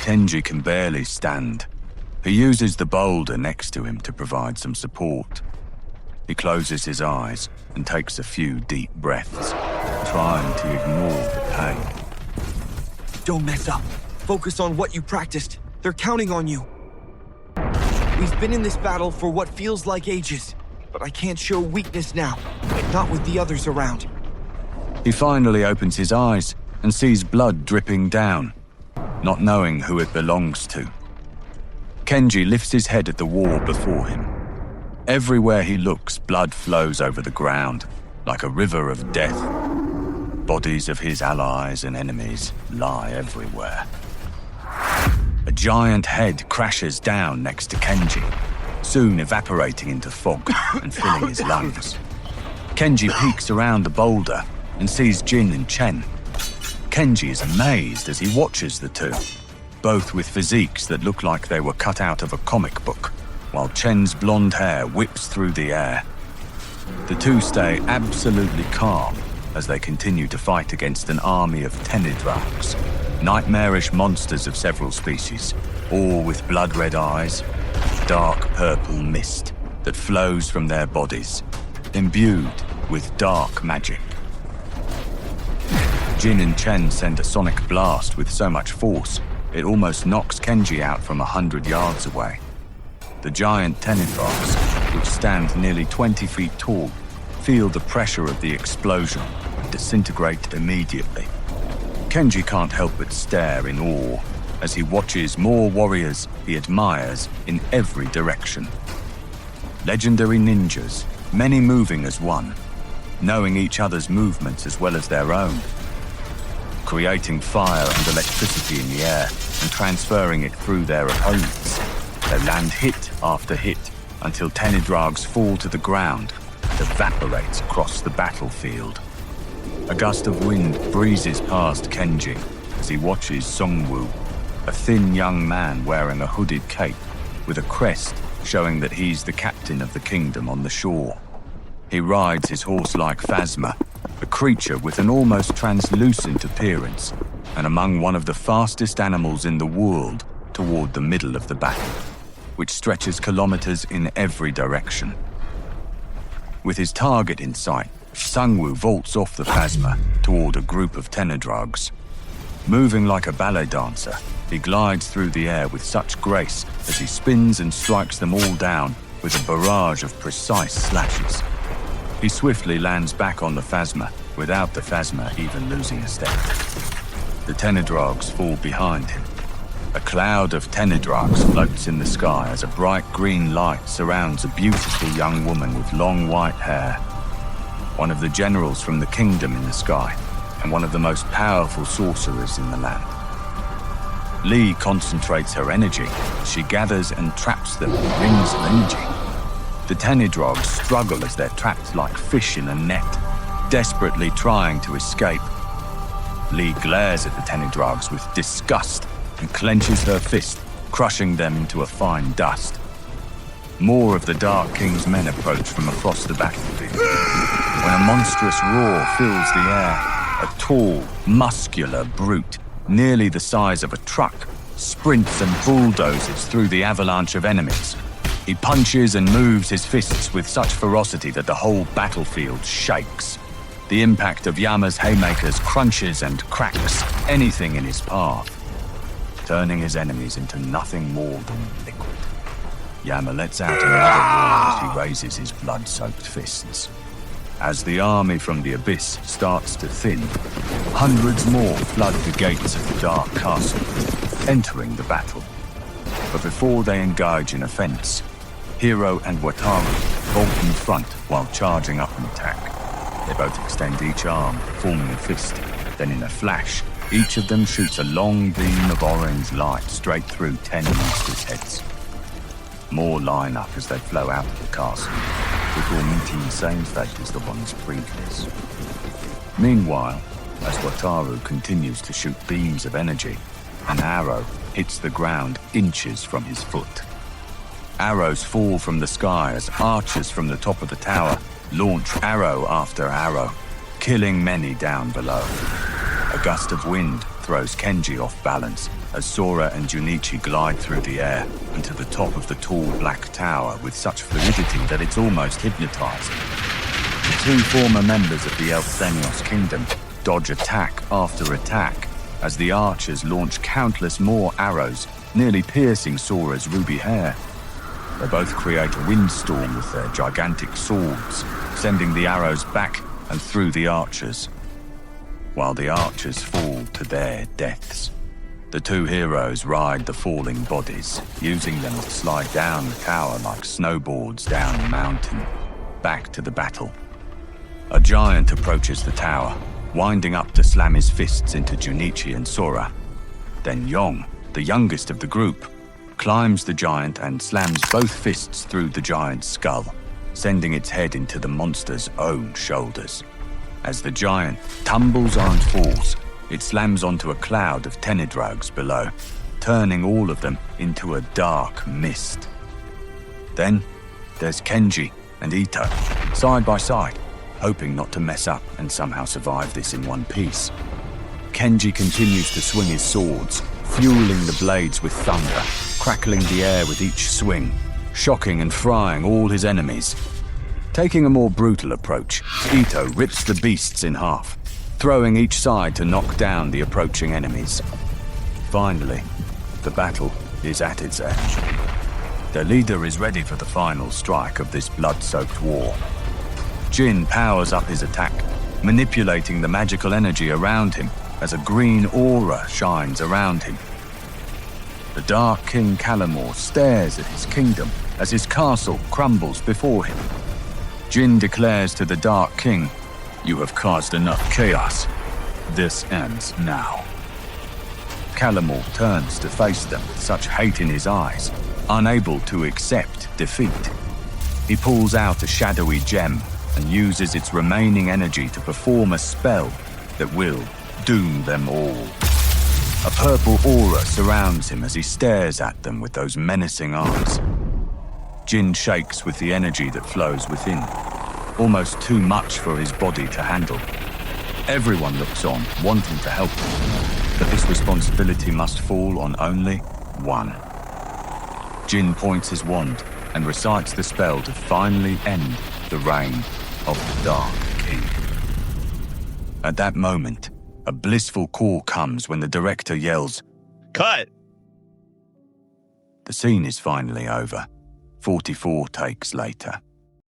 Kenji can barely stand. He uses the boulder next to him to provide some support. He closes his eyes and takes a few deep breaths, trying to ignore the pain. Don't mess up. Focus on what you practiced. They're counting on you. We've been in this battle for what feels like ages, but I can't show weakness now, not with the others around. He finally opens his eyes and sees blood dripping down, not knowing who it belongs to. Kenji lifts his head at the wall before him. Everywhere he looks, blood flows over the ground, like a river of death. Bodies of his allies and enemies lie everywhere. A giant head crashes down next to Kenji, soon evaporating into fog and filling his lungs. Kenji peeks around the boulder and sees Jin and Chen. Kenji is amazed as he watches the two, both with physiques that look like they were cut out of a comic book, while Chen's blonde hair whips through the air. The two stay absolutely calm as they continue to fight against an army of Tenidraks, nightmarish monsters of several species, all with blood-red eyes, dark purple mist that flows from their bodies, imbued with dark magic. Jin and Chen send a sonic blast with so much force, it almost knocks Kenji out from 100 yards away. The giant Tenidraks, which stand nearly 20 feet tall, feel the pressure of the explosion and disintegrate immediately. Kenji can't help but stare in awe as he watches more warriors he admires in every direction. Legendary ninjas, many moving as one, knowing each other's movements as well as their own, creating fire and electricity in the air and transferring it through their opponents. They land hit after hit until Tenidrags fall to the ground and evaporate across the battlefield. A gust of wind breezes past Kenji as he watches Songwoo, a thin young man wearing a hooded cape with a crest showing that he's the captain of the kingdom on the shore. He rides his horse-like Phasma, a creature with an almost translucent appearance, and among one of the fastest animals in the world toward the middle of the battle, which stretches kilometers in every direction. With his target in sight, Sungwoo vaults off the Phasma toward a group of Tenidrags. Moving like a ballet dancer, he glides through the air with such grace as he spins and strikes them all down with a barrage of precise slashes. He swiftly lands back on the Phasma without the Phasma even losing a step. The Tenidrags fall behind him. A cloud of Tenidrags floats in the sky as a bright green light surrounds a beautiful young woman with long white hair. One of the generals from the kingdom in the sky, and one of the most powerful sorcerers in the land. Lee concentrates her energy. She gathers and traps them in rings of energy. The Tenidrags struggle as they're trapped like fish in a net, desperately trying to escape. Lee glares at the Tenidrags with disgust and clenches her fist, crushing them into a fine dust. More of the Dark King's men approach from across the battlefield. When a monstrous roar fills the air, a tall, muscular brute, nearly the size of a truck, sprints and bulldozes through the avalanche of enemies. He punches and moves his fists with such ferocity that the whole battlefield shakes. The impact of Yama's haymakers crunches and cracks anything in his path, turning his enemies into nothing more than liquid. Yama lets out another roar as he raises his blood-soaked fists. As the army from the abyss starts to thin, hundreds more flood the gates of the Dark Castle, entering the battle. But before they engage in offense, Hiro and Wataru bolt in front while charging up an attack. They both extend each arm, forming a fist. Then in a flash, each of them shoots a long beam of orange light straight through 10 monsters' heads. More line up as they flow out of the castle, before meeting the same fate as the ones previous. Meanwhile, as Wataru continues to shoot beams of energy, an arrow hits the ground inches from his foot. Arrows fall from the sky as archers from the top of the tower launch arrow after arrow, killing many down below. A gust of wind throws Kenji off balance as Sora and Junichi glide through the air and to the top of the tall black tower with such fluidity that it's almost hypnotizing. The two former members of the Elfthenios kingdom dodge attack after attack as the archers launch countless more arrows, nearly piercing Sora's ruby hair. They both create a windstorm with their gigantic swords, sending the arrows back and through the archers, while the archers fall to their deaths. The two heroes ride the falling bodies, using them to slide down the tower like snowboards down a mountain, back to the battle. A giant approaches the tower, winding up to slam his fists into Junichi and Sora. Then Yong, the youngest of the group, climbs the giant and slams both fists through the giant's skull, sending its head into the monster's own shoulders. As the giant tumbles and falls, it slams onto a cloud of tenedrogs below, turning all of them into a dark mist. Then there's Kenji and Ito, side by side, hoping not to mess up and somehow survive this in one piece. Kenji continues to swing his swords, fueling the blades with thunder, crackling the air with each swing, shocking and frying all his enemies. Taking a more brutal approach, Ito rips the beasts in half, throwing each side to knock down the approaching enemies. Finally, the battle is at its edge. Their leader is ready for the final strike of this blood-soaked war. Jin powers up his attack, manipulating the magical energy around him as a green aura shines around him. The Dark King Kalamor stares at his kingdom as his castle crumbles before him. Jin declares to the Dark King, "You have caused enough chaos. This ends now." Kalamor turns to face them with such hate in his eyes, unable to accept defeat. He pulls out a shadowy gem and uses its remaining energy to perform a spell that will doom them all. A purple aura surrounds him as he stares at them with those menacing eyes. Jin shakes with the energy that flows within, almost too much for his body to handle. Everyone looks on, wanting to help him, but this responsibility must fall on only one. Jin points his wand and recites the spell to finally end the reign of the Dark King. At that moment, a blissful call comes when the director yells, "Cut!" The scene is finally over, 44 takes later.